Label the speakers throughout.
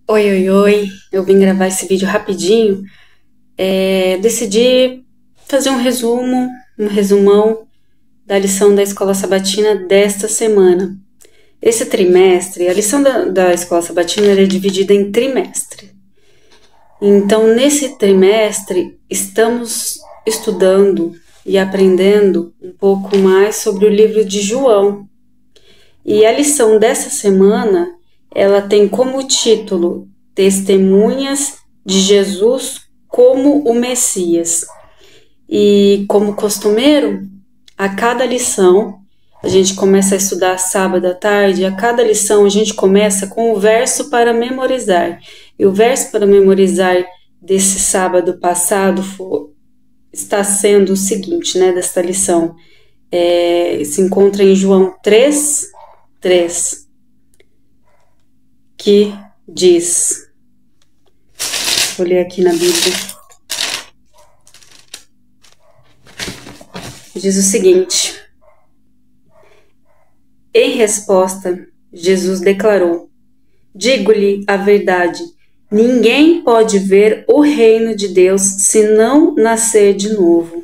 Speaker 1: Oi, oi, oi. Eu vim gravar esse vídeo rapidinho. Decidi fazer um resumão da lição da Escola Sabatina desta semana. Esse trimestre, a lição da Escola Sabatina é dividida em trimestre. Então, nesse trimestre, estamos estudando e aprendendo um pouco mais sobre o livro de João. E a lição dessa semana, ela tem como título Testemunhas de Jesus como o Messias. E como costumeiro, a cada lição, a gente começa a estudar sábado à tarde, a cada lição a gente começa com o verso para memorizar. E o verso para memorizar desse sábado passado está sendo o seguinte, né, desta lição. Se encontra em João 3, que diz, vou ler aqui na Bíblia, diz o seguinte: em resposta, Jesus declarou: digo-lhe a verdade, ninguém pode ver o reino de Deus se não nascer de novo.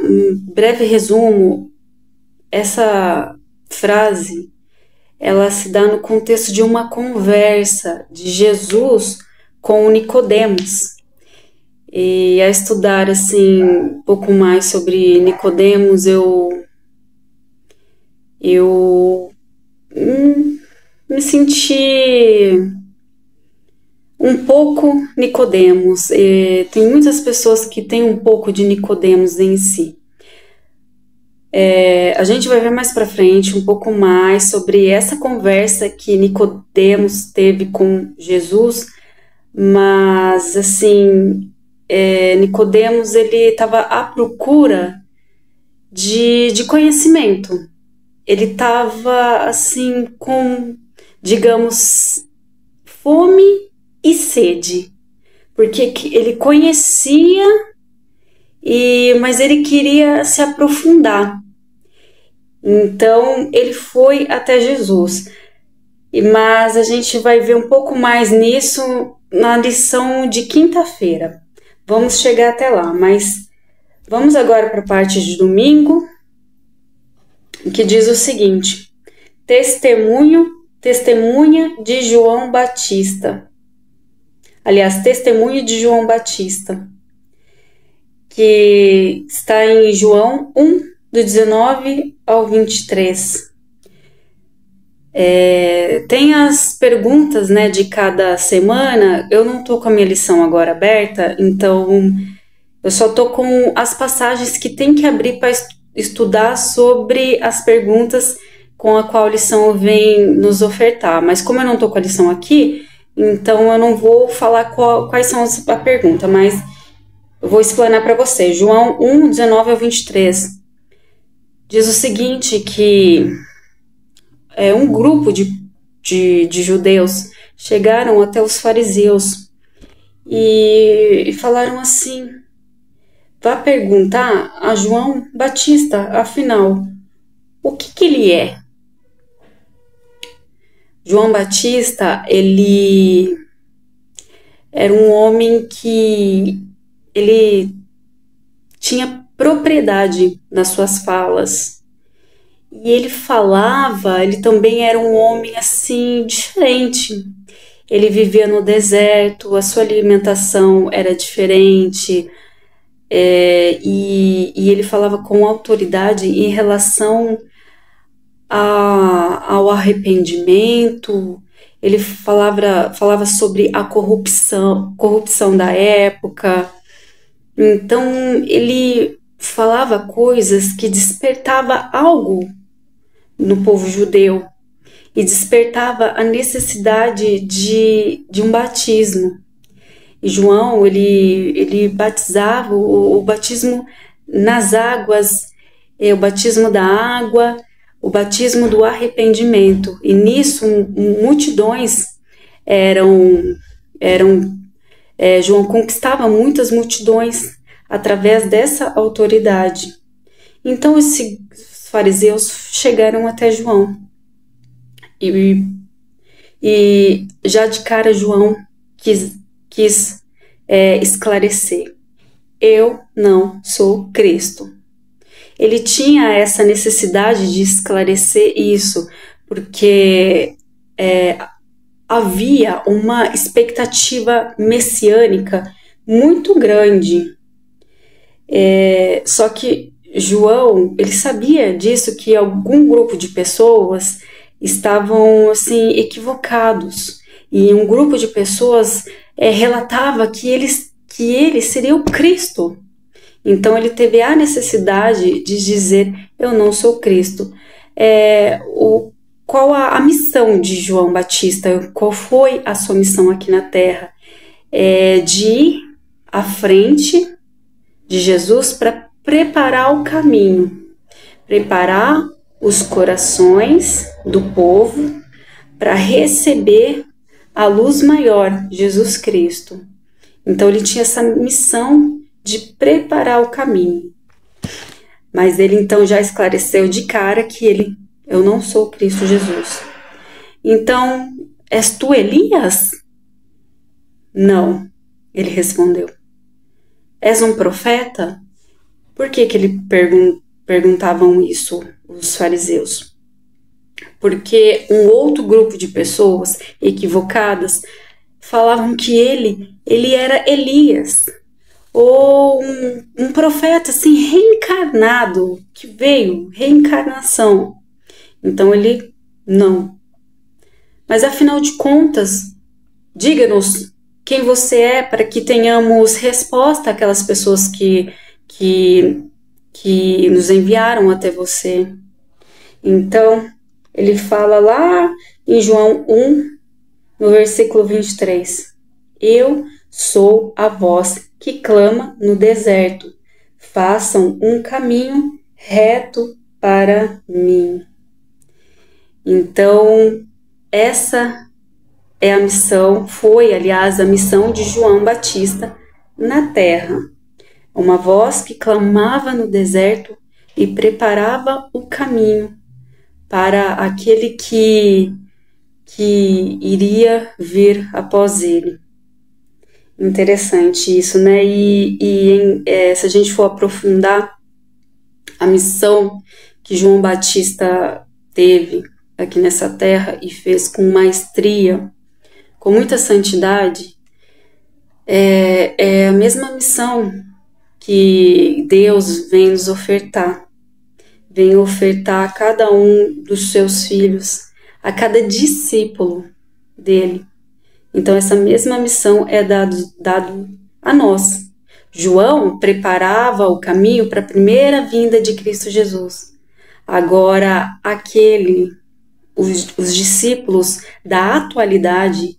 Speaker 1: Um breve resumo, essa frase ela se dá no contexto de uma conversa de Jesus com Nicodemos. E a estudar assim um pouco mais sobre Nicodemos, eu me senti um pouco Nicodemos. Tem muitas pessoas que têm um pouco de Nicodemos em si. A gente vai ver mais para frente um pouco mais sobre essa conversa que Nicodemos teve com Jesus, mas assim, Nicodemos ele estava à procura de conhecimento. Ele estava assim com, digamos, fome e sede, porque ele conhecia, mas ele queria se aprofundar. Então ele foi até Jesus. Mas a gente vai ver um pouco mais nisso na lição de quinta-feira. Vamos chegar até lá, mas vamos agora para a parte de domingo, que diz o seguinte: testemunha de João Batista. Aliás, testemunho de João Batista, que está em João 1, do 19 ao 23. Tem as perguntas, né, de cada semana. Eu não tô com a minha lição agora aberta, então eu só tô com as passagens que tem que abrir para estudar sobre as perguntas com a qual a lição vem nos ofertar. Mas como eu não tô com a lição aqui, então eu não vou falar quais são a pergunta, mas eu vou explanar para você. João 1, 19 ao 23 diz o seguinte, que um grupo de judeus chegaram até os fariseus e falaram assim: vá perguntar a João Batista, afinal, o que ele é? João Batista, ele era um homem que ele tinha propriedade nas suas falas. E ele falava, ele também era um homem assim, diferente. Ele vivia no deserto, a sua alimentação era diferente, e ele falava com autoridade em relação ao arrependimento. Ele falava sobre a corrupção da época. Então ele falava coisas que despertava algo no povo judeu e despertava a necessidade de um batismo. E João, ele batizava o batismo nas águas, o batismo da água, o batismo do arrependimento. E nisso multidões João conquistava muitas multidões através dessa autoridade. Então esses fariseus chegaram até João e E já de cara João quis esclarecer: eu não sou Cristo. Ele tinha essa necessidade de esclarecer isso, porque havia uma expectativa messiânica muito grande. Só que João, ele sabia disso, que algum grupo de pessoas estavam assim equivocados, e um grupo de pessoas relatava que ele seria o Cristo. Então ele teve a necessidade de dizer: eu não sou Cristo. Qual a missão de João Batista? Qual foi a sua missão aqui na Terra? De ir à frente de Jesus para preparar o caminho, preparar os corações do povo para receber a luz maior, Jesus Cristo. Então ele tinha essa missão de preparar o caminho. Mas ele então já esclareceu de cara que eu não sou Cristo Jesus. Então, és tu Elias? Não, ele respondeu. És um profeta? Por que ele perguntavam isso, os fariseus? Porque um outro grupo de pessoas equivocadas falavam que ele era Elias, ou um profeta assim reencarnado, que veio, reencarnação. Então ele não. Mas afinal de contas, diga-nos quem você é, para que tenhamos resposta àquelas pessoas que nos enviaram até você. Então ele fala lá em João 1, no versículo 23. Eu sou a voz que clama no deserto. Façam um caminho reto para mim. Então, essa é a missão, foi, aliás, a missão de João Batista na terra. Uma voz que clamava no deserto e preparava o caminho para aquele que iria vir após ele. Interessante isso, né? Se a gente for aprofundar a missão que João Batista teve aqui nessa terra e fez com maestria, com muita santidade, é a mesma missão que Deus vem nos ofertar. Vem ofertar a cada um dos seus filhos, a cada discípulo dele. Então essa mesma missão é dado a nós. João preparava o caminho para a primeira vinda de Cristo Jesus. Agora os discípulos da atualidade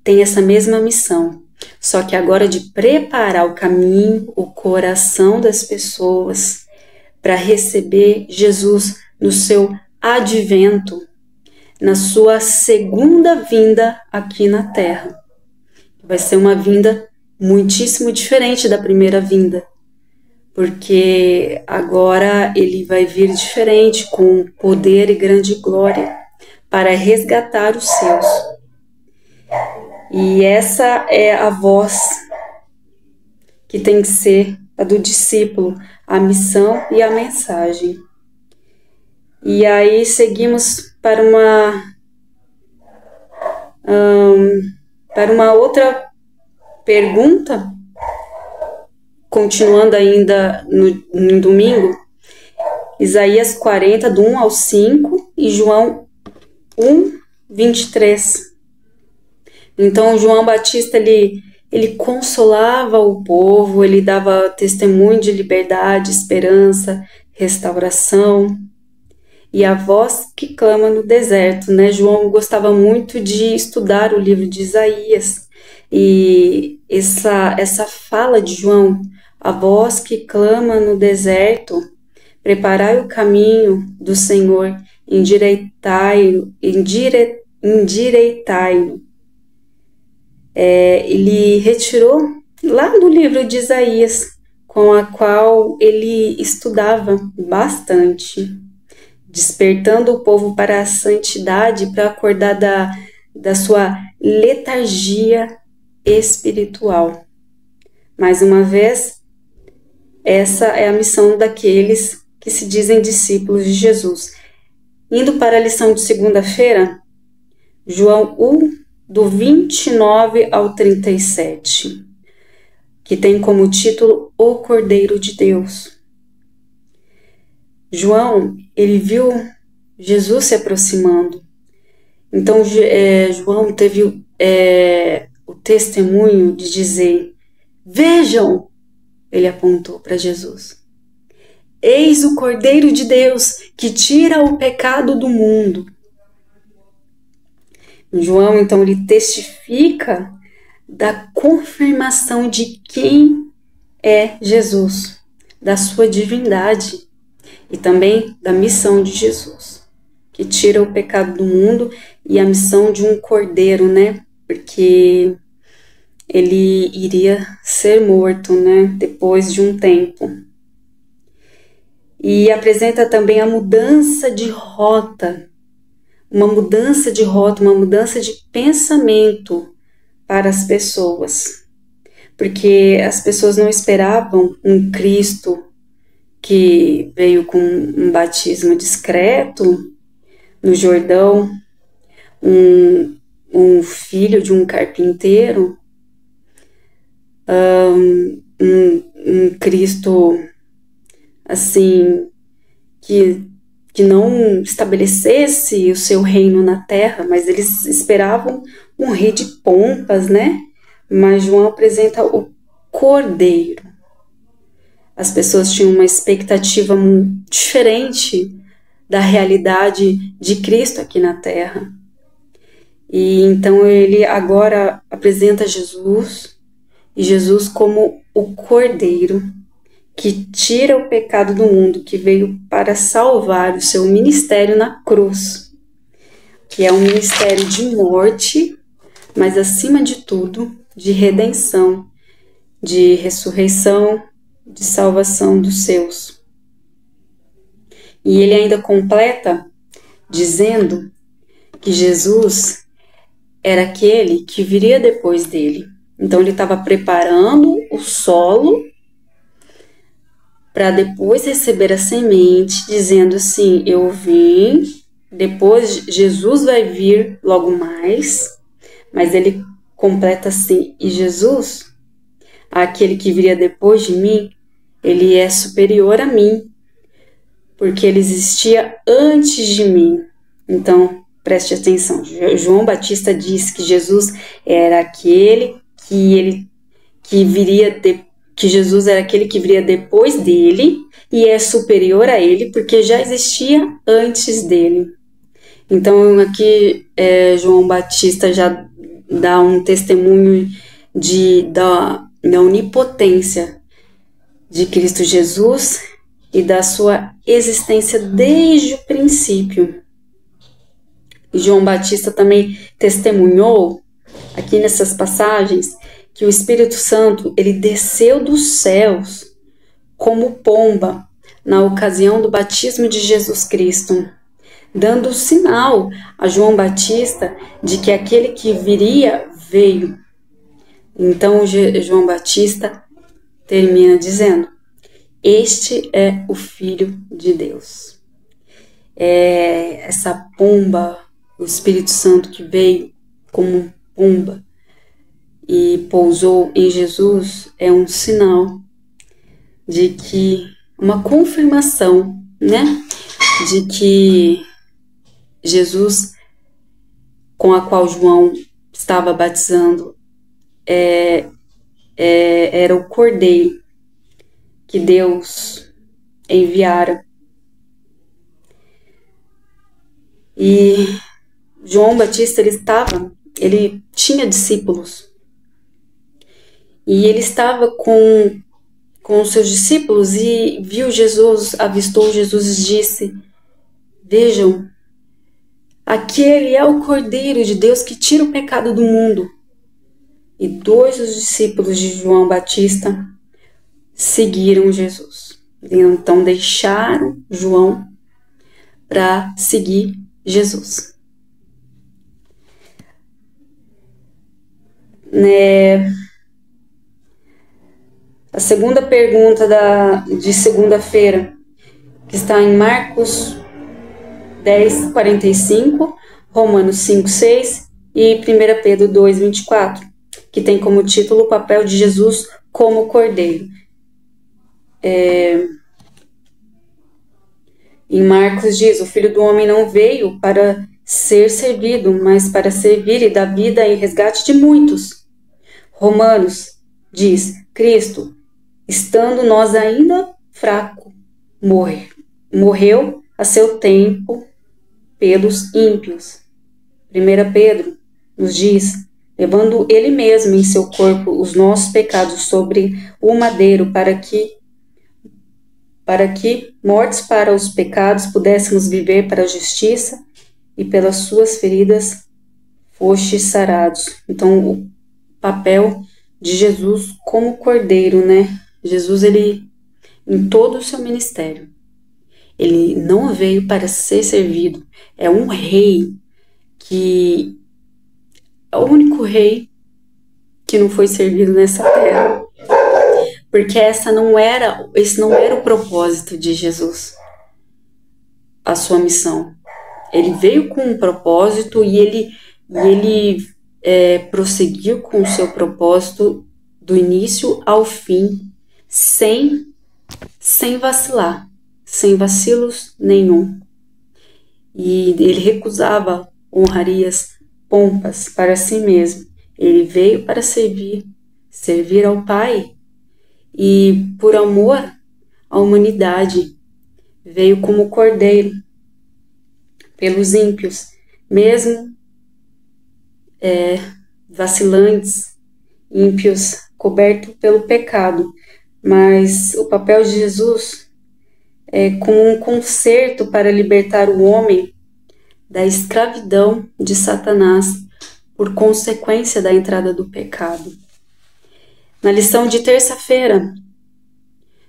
Speaker 1: têm essa mesma missão, só que agora de preparar o caminho, o coração das pessoas para receber Jesus no seu advento, na sua segunda vinda aqui na Terra. Vai ser uma vinda muitíssimo diferente da primeira vinda, porque agora ele vai vir diferente, com poder e grande glória, para resgatar os seus. E essa é a voz que tem que ser a do discípulo, a missão e a mensagem. E aí seguimos para uma outra pergunta, continuando ainda no domingo, Isaías 40, do 1 ao 5, e João 1, 23. Então João Batista, ele consolava o povo, ele dava testemunho de liberdade, esperança, restauração. E a voz que clama no deserto, né? João gostava muito de estudar o livro de Isaías. E essa fala de João, a voz que clama no deserto, preparai o caminho do Senhor, endireitai-o. Ele retirou lá do livro de Isaías, com a qual ele estudava bastante, despertando o povo para a santidade, para acordar da sua letargia espiritual. Mais uma vez, essa é a missão daqueles que se dizem discípulos de Jesus. Indo para a lição de segunda-feira, João 1, do 29 ao 37, que tem como título O Cordeiro de Deus. João, ele viu Jesus se aproximando. Então, João teve o testemunho de dizer: vejam, ele apontou para Jesus. Eis o Cordeiro de Deus que tira o pecado do mundo. João, então, ele testifica da confirmação de quem é Jesus, da sua divindade e também da missão de Jesus, que tira o pecado do mundo, e a missão de um cordeiro, né? Porque ele iria ser morto, né? Depois de um tempo. E apresenta também a mudança de rota, uma mudança de pensamento para as pessoas. Porque as pessoas não esperavam um Cristo que veio com um batismo discreto no Jordão, um filho de um carpinteiro, um Cristo assim que não estabelecesse o seu reino na terra, mas eles esperavam um rei de pompas, né? Mas João apresenta o Cordeiro. As pessoas tinham uma expectativa diferente da realidade de Cristo aqui na terra. E então ele agora apresenta Jesus, e Jesus como o Cordeiro que tira o pecado do mundo, que veio para salvar o seu ministério na cruz, que é um ministério de morte, mas acima de tudo, de redenção, de ressurreição, de salvação dos seus. E ele ainda completa dizendo que Jesus era aquele que viria depois dele. Então ele estava preparando o solo para depois receber a semente, dizendo assim: eu vim, depois Jesus vai vir logo mais, mas ele completa assim: e Jesus, aquele que viria depois de mim, ele é superior a mim, porque ele existia antes de mim. Então, preste atenção, João Batista diz que Jesus era aquele que Jesus era aquele que viria depois dele e é superior a ele, porque já existia antes dele. Então, aqui João Batista já dá um testemunho da onipotência de Cristo Jesus e da sua existência desde o princípio. E João Batista também testemunhou, aqui nessas passagens, que o Espírito Santo ele desceu dos céus como pomba na ocasião do batismo de Jesus Cristo, dando sinal a João Batista de que aquele que viria veio. Então João Batista termina dizendo: este é o Filho de Deus. Essa pomba, o Espírito Santo que veio como pomba e pousou em Jesus, é um sinal de que, uma confirmação, né, de que Jesus, com a qual João estava batizando, era o Cordeiro que Deus enviara. E João Batista, ele tinha discípulos. E ele estava com os seus discípulos e viu Jesus, avistou Jesus e disse: vejam, aquele é o Cordeiro de Deus que tira o pecado do mundo. E 2 dos discípulos de João Batista seguiram Jesus. Então deixaram João para seguir Jesus. A segunda pergunta de segunda-feira, que está em Marcos 10:45, Romanos 5:6 e 1 Pedro 2:24, que tem como título o papel de Jesus como Cordeiro. Em Marcos diz: o Filho do Homem não veio para ser servido, mas para servir e dar vida em resgate de muitos. Romanos diz: Cristo, estando nós ainda fracos, morreu a seu tempo pelos ímpios. 1 Pedro nos diz: levando ele mesmo em seu corpo os nossos pecados sobre o madeiro, para que, mortos para os pecados, pudéssemos viver para a justiça, e pelas suas feridas fostes sarados. Então, o papel de Jesus como cordeiro, né? Jesus, ele, em todo o seu ministério, ele não veio para ser servido. É um rei que é o único rei que não foi servido nessa terra. Porque esse não era o propósito de Jesus, a sua missão. Ele veio com um propósito e ele prosseguiu com o seu propósito do início ao fim, sem vacilar, sem vacilos nenhum. E ele recusava honrarias, pompas para si mesmo. Ele veio para servir ao Pai, e por amor à humanidade veio como cordeiro pelos ímpios, mesmo vacilantes, ímpios, cobertos pelo pecado. Mas o papel de Jesus é como um conserto para libertar o homem da escravidão de Satanás por consequência da entrada do pecado. Na lição de terça-feira,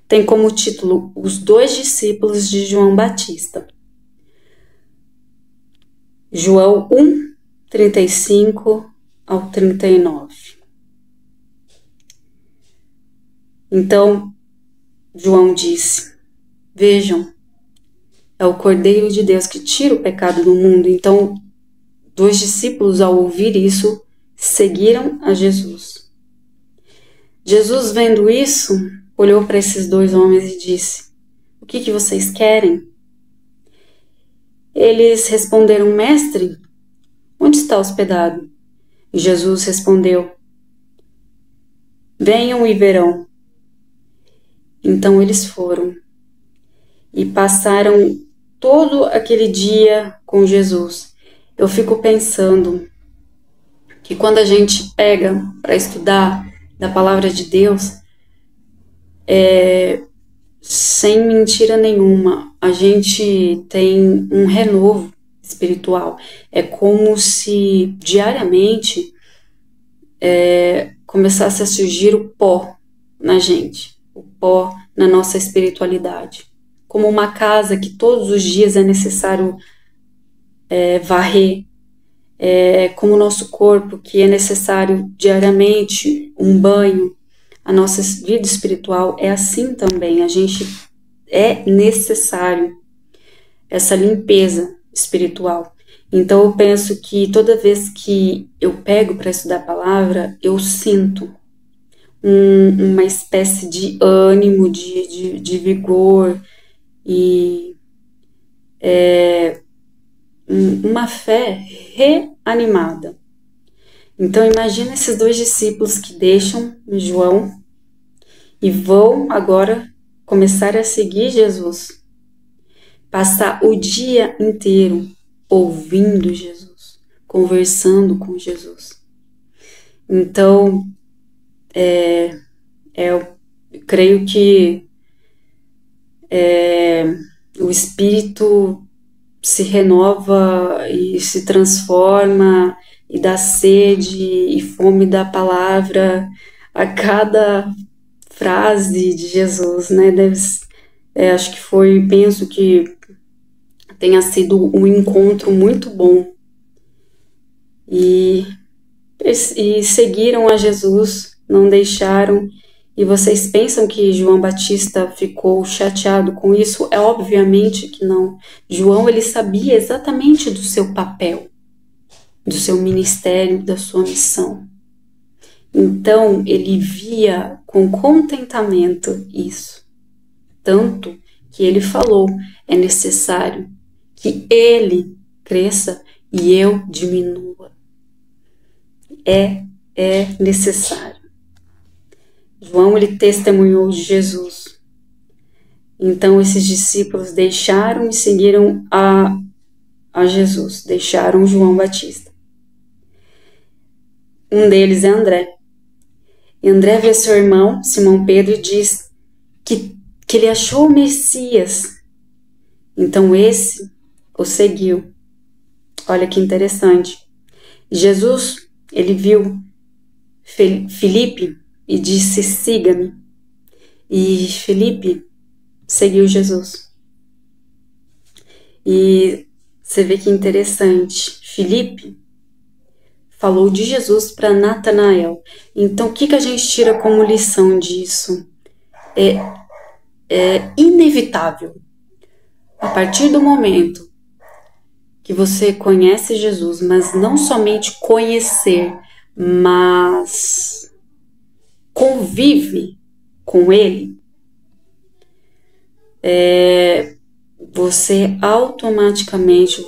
Speaker 1: tem como título Os Dois Discípulos de João Batista. João 1:35 ao 39. Então, João disse: vejam, é o Cordeiro de Deus que tira o pecado do mundo. Então, dois discípulos, ao ouvir isso, seguiram a Jesus. Jesus, vendo isso, olhou para esses dois homens e disse: o que vocês querem? Eles responderam: mestre, onde está hospedado? E Jesus respondeu: venham e verão. Então eles foram e passaram todo aquele dia com Jesus. Eu fico pensando que quando a gente pega para estudar da palavra de Deus, sem mentira nenhuma, a gente tem um renovo espiritual. É como se diariamente começasse a surgir o pó na gente, o pó na nossa espiritualidade. Como uma casa que todos os dias é necessário varrer, como o nosso corpo, que é necessário diariamente um banho. A nossa vida espiritual é assim também. A gente é necessário essa limpeza espiritual. Então eu penso que toda vez que eu pego para estudar a palavra, eu sinto uma espécie de ânimo, de vigor e uma fé reanimada. Então imagina esses dois discípulos que deixam João e vão agora começar a seguir Jesus. Passar o dia inteiro ouvindo Jesus, conversando com Jesus. Então, eu creio que o Espírito se renova e se transforma e dá sede e fome da palavra a cada frase de Jesus, né? Acho que penso que tenha sido um encontro muito bom. E e seguiram a Jesus, não deixaram. E vocês pensam que João Batista ficou chateado com isso? É obviamente que não. João, ele sabia exatamente do seu papel, do seu ministério, da sua missão. Então, ele via com contentamento isso. Tanto que ele falou, é necessário que ele cresça e eu diminua. É necessário. João, ele testemunhou de Jesus. Então, esses discípulos deixaram e seguiram a Jesus, deixaram João Batista. Um deles é André. E André vê seu irmão, Simão Pedro, e diz que ele achou o Messias. Então, esse o seguiu. Olha que interessante. Jesus, ele viu Filipe e disse, siga-me. E Filipe seguiu Jesus. E você vê que interessante. Filipe falou de Jesus para Natanael. Então, o que a gente tira como lição disso? É inevitável. A partir do momento que você conhece Jesus, mas não somente conhecer, mas convive com Ele, você automaticamente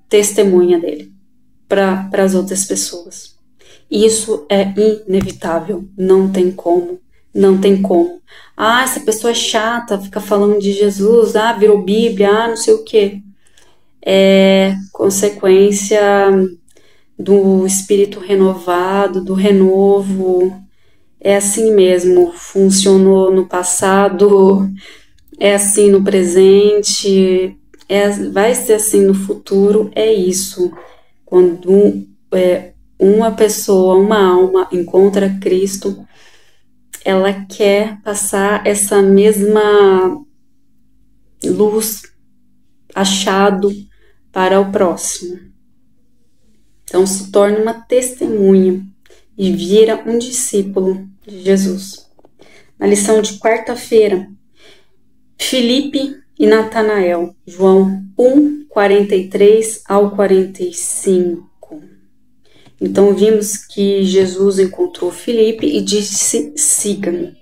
Speaker 1: testemunha dele para as outras pessoas. Isso é inevitável, não tem como. Ah, essa pessoa é chata, fica falando de Jesus, virou Bíblia, não sei o quê. É consequência do espírito renovado, do renovo. É assim mesmo, funcionou no passado, é assim no presente, vai ser assim no futuro, é isso. Quando uma pessoa, uma alma encontra Cristo, ela quer passar essa mesma luz, achado para o próximo. Então se torna uma testemunha e vira um discípulo de Jesus. Na lição de quarta-feira, Filipe e Natanael, João 1, 43 ao 45. Então vimos que Jesus encontrou Filipe e disse, siga-me.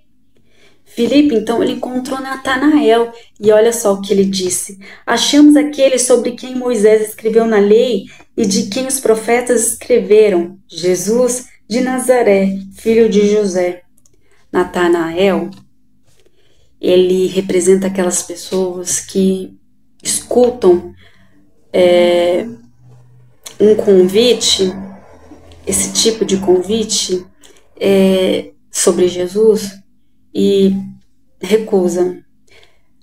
Speaker 1: Filipe, então, ele encontrou Natanael e olha só o que ele disse. Achamos aquele sobre quem Moisés escreveu na lei e de quem os profetas escreveram, Jesus de Nazaré, filho de José. Natanael, ele representa aquelas pessoas que escutam um convite, esse tipo de convite sobre Jesus e recusam.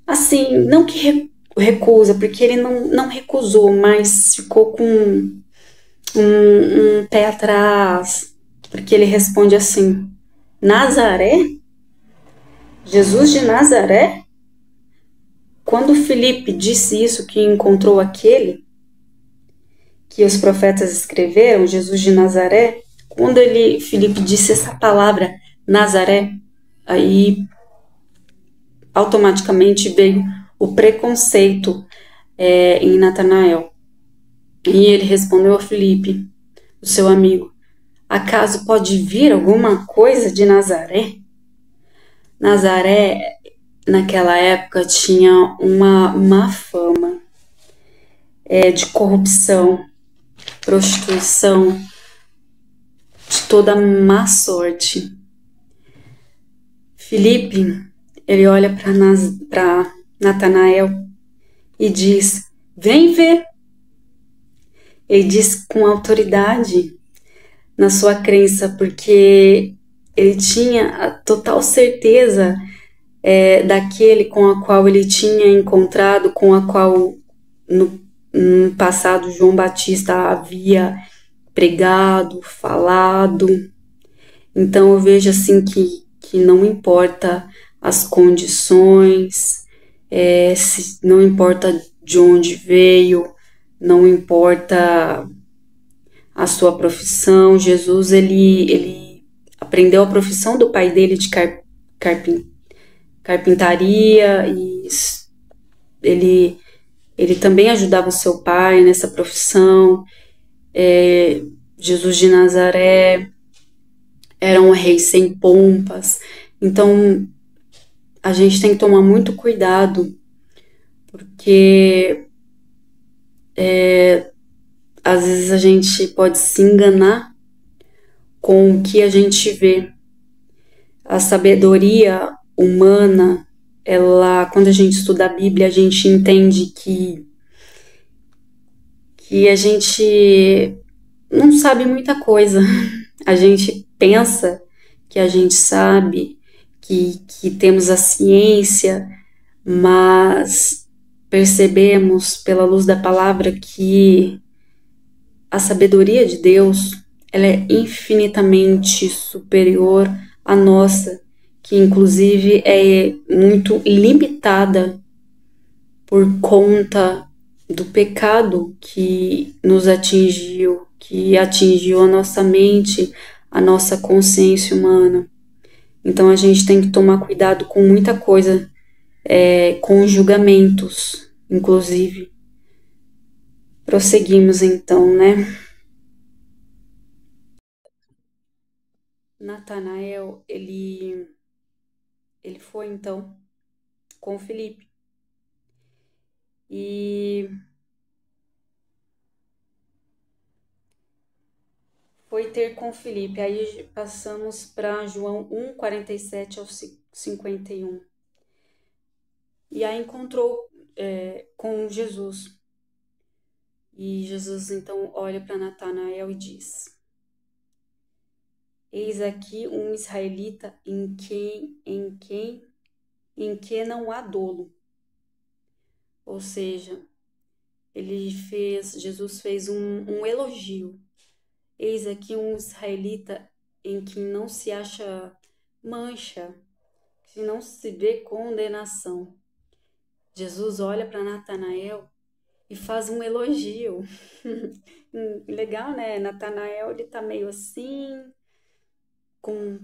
Speaker 1: Assim, não que recusa, porque ele não recusou, mas ficou com um pé atrás, porque ele responde assim, Nazaré? Jesus de Nazaré? Quando Filipe disse isso, que encontrou aquele que os profetas escreveram, Jesus de Nazaré, quando Filipe disse essa palavra, Nazaré, aí automaticamente veio o preconceito em Natanael. E ele respondeu a Filipe, o seu amigo, acaso pode vir alguma coisa de Nazaré? Nazaré, naquela época, tinha uma má fama de corrupção, prostituição, de toda má sorte. Filipe, ele olha para Natanael e diz, vem ver. Ele diz com autoridade na sua crença, porque ele tinha a total certeza daquele com a qual ele tinha encontrado, com a qual no passado João Batista havia pregado, falado. Então eu vejo assim que não importa as condições, não importa de onde veio, não importa a sua profissão. Jesus, ele aprendeu a profissão do pai dele de carpintaria e ele também ajudava o seu pai nessa profissão. Jesus de Nazaré era um rei sem pompas. Então, a gente tem que tomar muito cuidado, porque às vezes a gente pode se enganar com o que a gente vê. A sabedoria humana, quando a gente estuda a Bíblia, a gente entende que a gente não sabe muita coisa. A gente pensa que a gente sabe, que temos a ciência, mas percebemos pela luz da palavra que a sabedoria de Deus, ela é infinitamente superior à nossa, que inclusive é muito limitada por conta do pecado que nos atingiu, que atingiu a nossa mente, a nossa consciência humana. Então a gente tem que tomar cuidado com muita coisa, com julgamentos, inclusive. Prosseguimos então, né? Natanael, ele foi então com Filipe. E foi ter com Filipe. Aí passamos para João 1, 47 ao 51. E aí encontrou com Jesus. E Jesus então olha para Natanael e diz: Eis aqui um israelita em que não há dolo. Ou seja, Jesus fez um elogio. Eis aqui um israelita em que não se acha mancha, que não se vê condenação. Jesus olha para Natanael e faz um elogio. Legal, né? Natanael, ele tá meio assim, com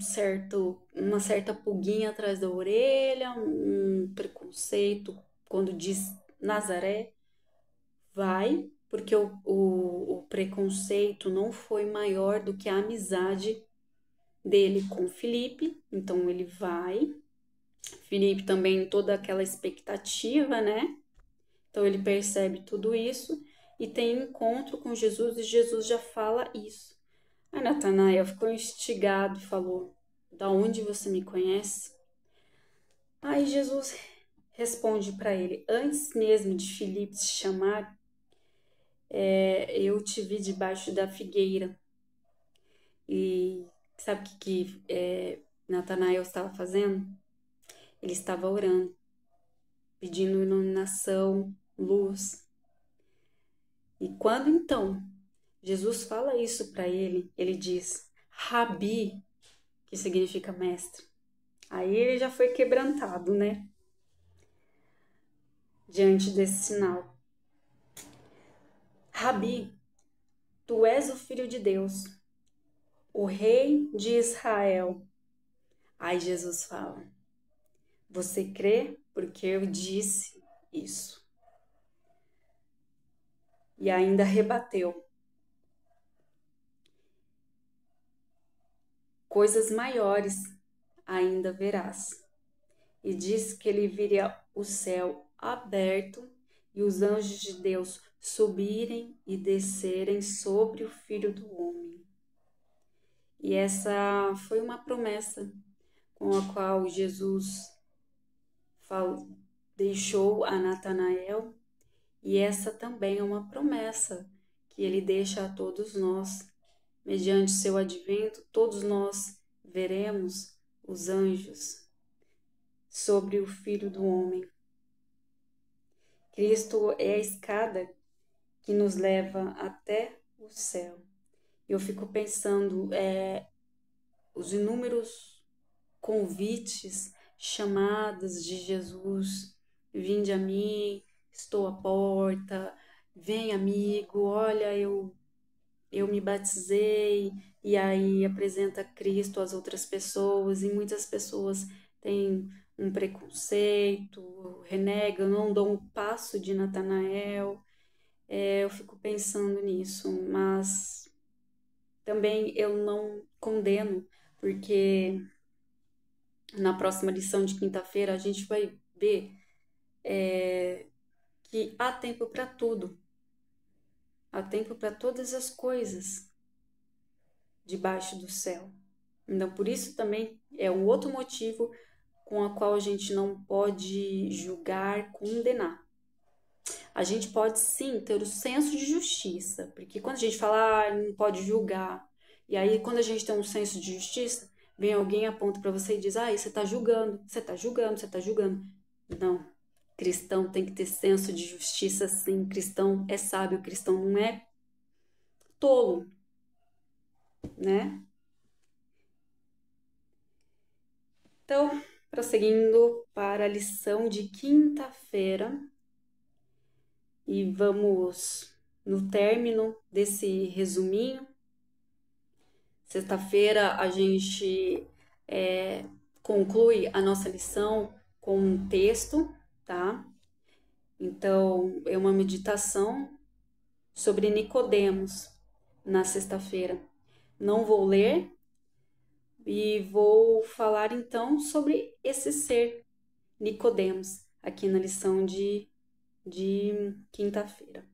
Speaker 1: uma certa pulguinha atrás da orelha, um preconceito quando diz Nazaré. Vai, porque o preconceito não foi maior do que a amizade dele com Filipe, então ele vai. Filipe também toda aquela expectativa, né? Então ele percebe tudo isso e tem um encontro com Jesus e Jesus já fala isso. Aí Natanael ficou instigado e falou: Da onde você me conhece? Aí Jesus responde para ele: Antes mesmo de Filipe te chamar, eu te vi debaixo da figueira. E sabe o que Natanael estava fazendo? Ele estava orando, pedindo iluminação, luz. E quando então Jesus fala isso para ele, ele diz Rabi, que significa mestre. Aí ele já foi quebrantado, né? Diante desse sinal. Rabi, tu és o Filho de Deus, o Rei de Israel. Aí Jesus fala: Você crê porque eu disse isso. E ainda rebateu: Coisas maiores ainda verás. E disse que ele viria o céu aberto e os anjos de Deus subirem e descerem sobre o Filho do Homem. E essa foi uma promessa com a qual Jesus deixou a Natanael, e essa também é uma promessa que ele deixa a todos nós. Mediante seu advento, todos nós veremos os anjos sobre o Filho do Homem. Cristo é a escada que nos leva até o céu. Eu fico pensando, os inúmeros convites, chamadas de Jesus: vinde a mim, estou à porta, vem amigo, olha, eu eu me batizei e aí apresenta Cristo às outras pessoas e muitas pessoas têm um preconceito, renegam, não dão o passo de Natanael. Eu fico pensando nisso, mas também eu não condeno, porque na próxima lição de quinta-feira a gente vai ver que há tempo para tudo, há tempo para todas as coisas debaixo do céu. Então, por isso também é um outro motivo com a qual a gente não pode julgar, condenar. A gente pode sim ter o senso de justiça, porque quando a gente fala, não pode julgar, e aí quando a gente tem um senso de justiça, vem alguém aponta para você e diz, você está julgando, você está julgando, você está julgando. Não, cristão tem que ter senso de justiça sim, cristão é sábio, cristão não é tolo, né? Então, prosseguindo para a lição de quinta-feira, e vamos no término desse resuminho. Sexta-feira a gente conclui a nossa lição com um texto, tá? Então, é uma meditação sobre Nicodemos na sexta-feira. Não vou ler e vou falar então sobre esse ser, Nicodemos, aqui na lição de quinta-feira,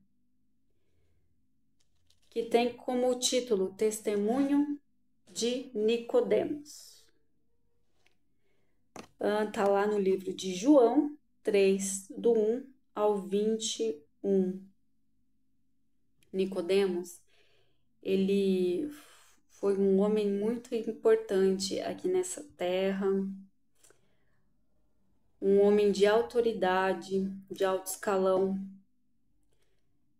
Speaker 1: que tem como título Testemunho de Nicodemos. Tá lá no livro de João 3, do 1 ao 21. Nicodemos, ele foi um homem muito importante aqui nessa terra, um homem de autoridade, de alto escalão,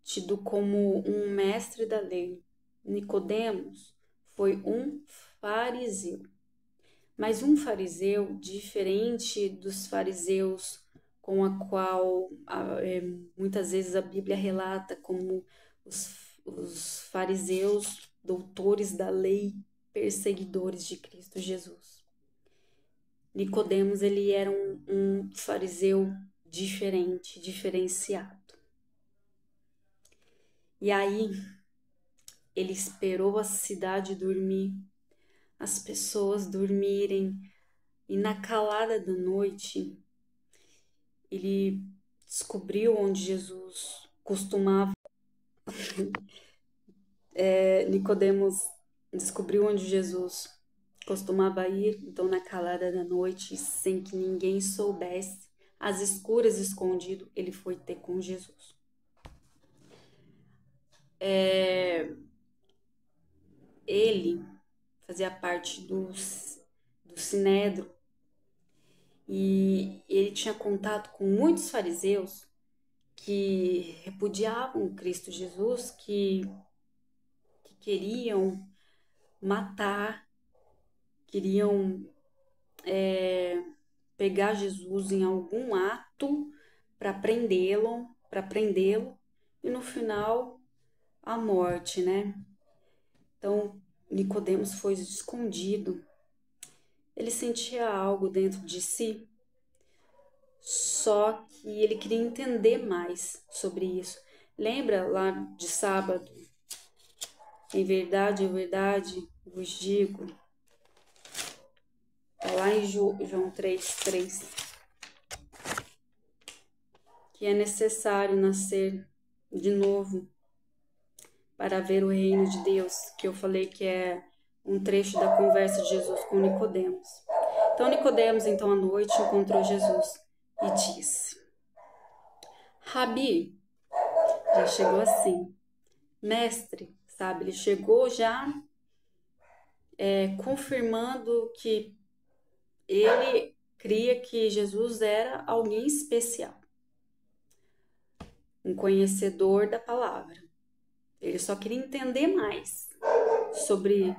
Speaker 1: tido como um mestre da lei. Nicodemos foi um fariseu, mas um fariseu diferente dos fariseus com a qual muitas vezes a Bíblia relata como os fariseus, doutores da lei, perseguidores de Cristo Jesus. Nicodemos, ele era um fariseu diferente, diferenciado. E aí, ele esperou a cidade dormir, as pessoas dormirem, e na calada da noite, ele descobriu onde Jesus costumava. Nicodemos descobriu onde Jesus costumava ir, então na calada da noite, sem que ninguém soubesse, às escuras, escondido, ele foi ter com Jesus. Ele fazia parte do Sinédrio e ele tinha contato com muitos fariseus que repudiavam Cristo Jesus, que queriam matar, queriam pegar Jesus em algum ato para prendê-lo, e no final a morte, né? Então Nicodemos foi escondido. Ele sentia algo dentro de si, só que ele queria entender mais sobre isso. Lembra lá de sábado? Em verdade, vos digo. Está lá em João 3:3. Que é necessário nascer de novo para ver o reino de Deus, que eu falei que é um trecho da conversa de Jesus com Nicodemos. Então Nicodemos, então à noite, encontrou Jesus e disse: Rabi, já chegou assim, mestre, sabe? Ele chegou já confirmando que ele cria que Jesus era alguém especial, um conhecedor da palavra. Ele só queria entender mais sobre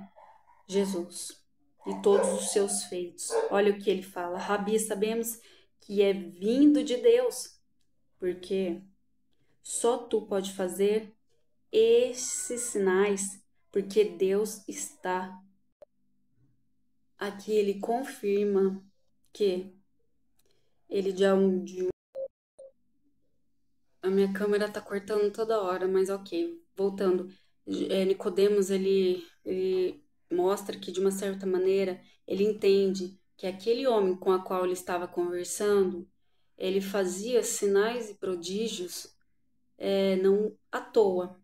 Speaker 1: Jesus e todos os seus feitos. Olha o que ele fala: Rabi, sabemos que é vindo de Deus, porque só tu pode fazer esses sinais porque Deus está. Aqui ele confirma que ele a minha câmera tá cortando toda hora, mas ok. Voltando, Nicodemos ele mostra que de uma certa maneira ele entende que aquele homem com a qual ele estava conversando, ele fazia sinais e prodígios não à toa,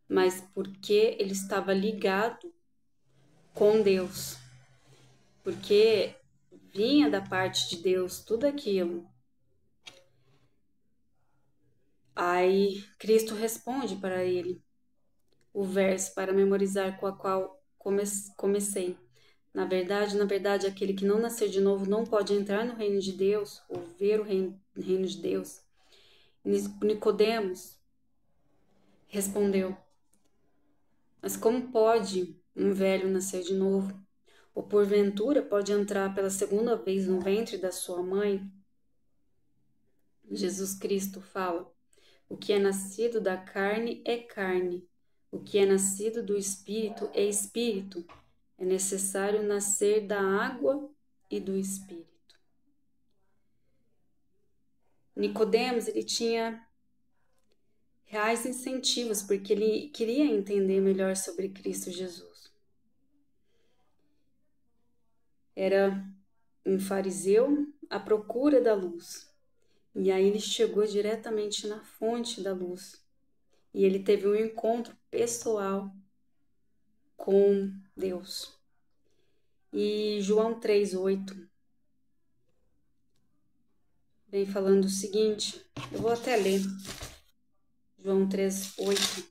Speaker 1: mas porque ele estava ligado com Deus, porque vinha da parte de Deus tudo aquilo. Aí Cristo responde para ele o verso para memorizar com a qual comecei. Na verdade, aquele que não nascer de novo não pode entrar no reino de Deus ou ver o reino de Deus. Nicodemos respondeu: Mas como pode um velho nascer de novo? Ou porventura pode entrar pela segunda vez no ventre da sua mãe? Jesus Cristo fala: O que é nascido da carne é carne, o que é nascido do espírito é espírito. É necessário nascer da água e do espírito. Nicodemos, ele tinha reais incentivos porque ele queria entender melhor sobre Cristo Jesus. Era um fariseu à procura da luz. E aí ele chegou diretamente na fonte da luz. E ele teve um encontro pessoal com Deus. E João 3,8 vem falando o seguinte, eu vou até ler. João 3,8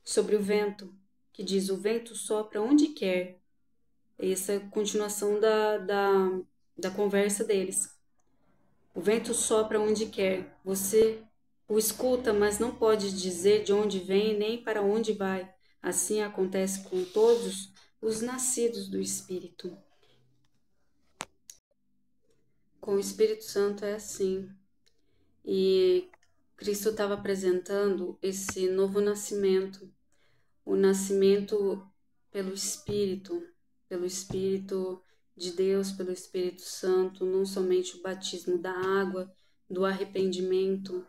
Speaker 1: sobre o vento, que diz: o vento sopra onde quer. Essa é a continuação da conversa deles. O vento sopra onde quer. Você o escuta, mas não pode dizer de onde vem nem para onde vai. Assim acontece com todos os nascidos do Espírito. Com o Espírito Santo é assim. E Cristo estava apresentando esse novo nascimento, o nascimento pelo Espírito de Deus, pelo Espírito Santo, não somente o batismo da água, do arrependimento,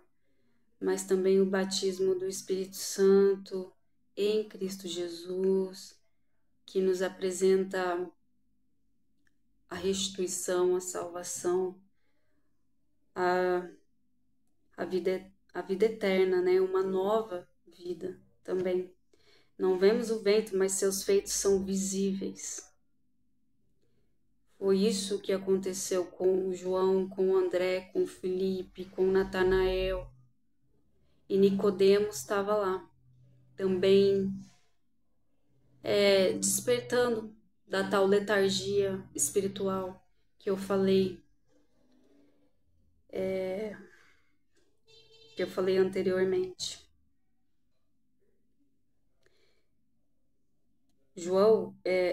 Speaker 1: mas também o batismo do Espírito Santo em Cristo Jesus, que nos apresenta a restituição, a salvação, a vida eterna, né? Uma nova vida também. Não vemos o vento, mas seus feitos são visíveis. Foi isso que aconteceu com João, com André, com Felipe, com Natanael. E Nicodemos estava lá, também despertando da tal letargia espiritual que eu falei, anteriormente.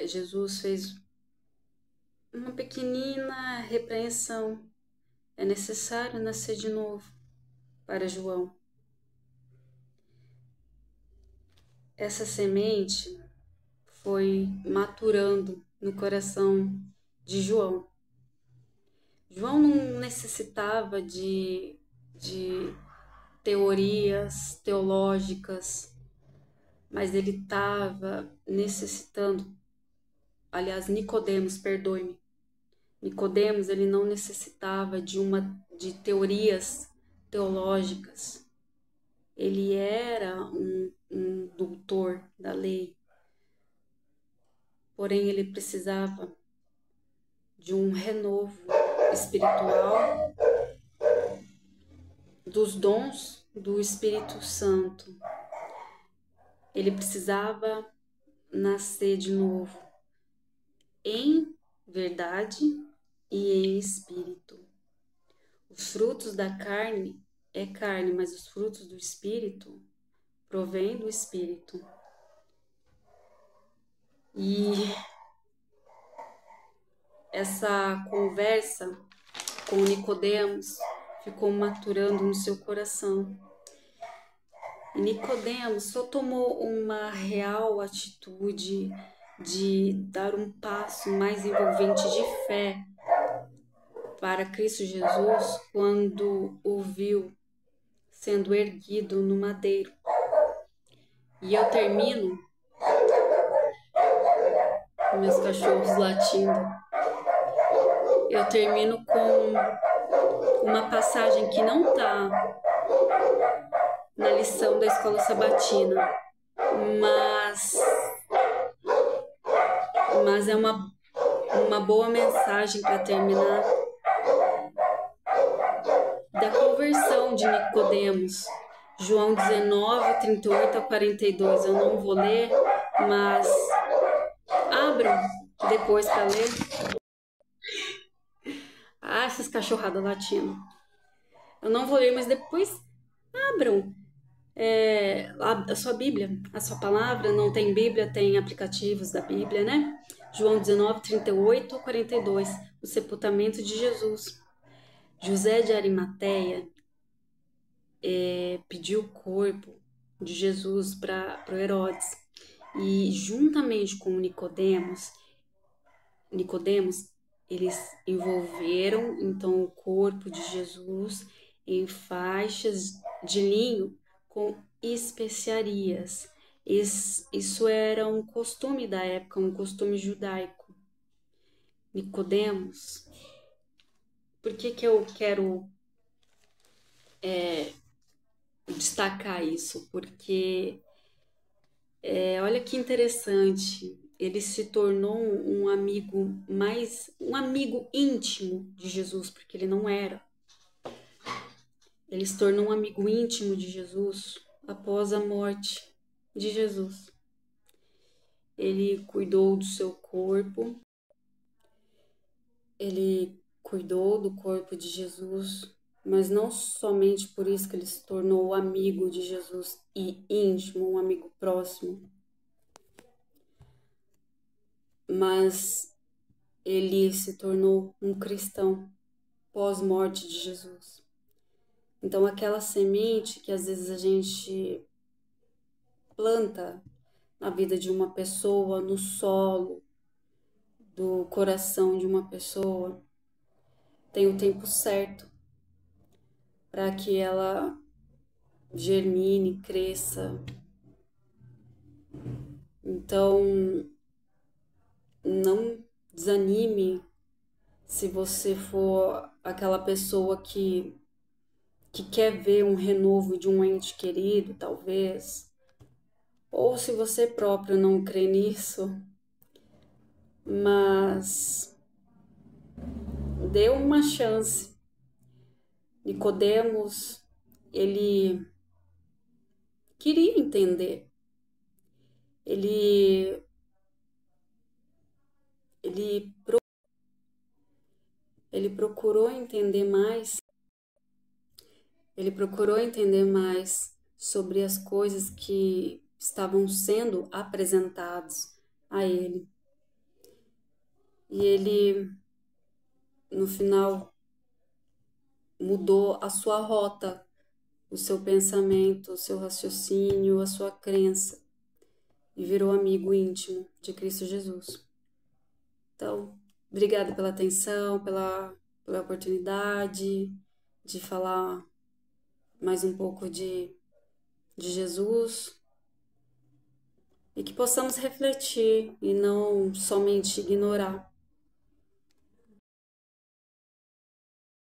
Speaker 1: Jesus fez uma pequenina repreensão. É necessário nascer de novo para João. Essa semente foi maturando no coração de João. João não necessitava de teorias teológicas, mas ele estava necessitando. Aliás, Nicodemos, perdoe-me. Nicodemos, ele não necessitava de teorias teológicas. Ele era um doutor da lei. Porém, ele precisava de um renovo espiritual, dos dons do Espírito Santo. Ele precisava nascer de novo em verdade e em espírito. Os frutos da carne é carne, mas os frutos do Espírito provêm do Espírito. E essa conversa com Nicodemos ficou maturando no seu coração. Nicodemos só tomou uma real atitude de dar um passo mais envolvente de fé para Cristo Jesus quando o viu sendo erguido no madeiro. E eu termino, meus cachorros latindo, eu termino com uma passagem que não está na lição da escola sabatina, mas é uma boa mensagem para terminar, da conversão de Nicodemos. João 19, 38 a 42. Eu não vou ler, mas abram depois para ler. Ah, essas cachorradas latindo. Eu não vou ler, mas depois abram a sua Bíblia, a sua palavra. Não tem Bíblia, tem aplicativos da Bíblia, né? João 19, 38 a 42. O sepultamento de Jesus. José de Arimateia pediu o corpo de Jesus para o Herodes. E juntamente com Nicodemos, eles envolveram então o corpo de Jesus em faixas de linho com especiarias. Isso era um costume da época, um costume judaico. Nicodemos, por que eu quero destacar isso? Porque olha que interessante, ele se tornou um amigo íntimo de Jesus, porque ele não era. Ele se tornou um amigo íntimo de Jesus após a morte de Jesus. Ele cuidou do seu corpo, ele cuidou do corpo de Jesus, mas não somente por isso que ele se tornou amigo de Jesus e íntimo, um amigo próximo, mas ele se tornou um cristão pós-morte de Jesus. Então, aquela semente que às vezes a gente planta na vida de uma pessoa, no solo do coração de uma pessoa, tem o tempo certo para que ela germine, cresça. Então, não desanime se você for aquela pessoa que quer ver um renovo de um ente querido, talvez, ou se você próprio não crê nisso, mas dê uma chance. Nicodemos, ele queria entender, ele procurou entender mais. Ele procurou entender mais sobre as coisas que estavam sendo apresentadas a ele. E ele, no final, mudou a sua rota, o seu pensamento, o seu raciocínio, a sua crença, e virou amigo íntimo de Cristo Jesus. Então, obrigada pela atenção, pela oportunidade de falar mais um pouco de Jesus, e que possamos refletir e não somente ignorar.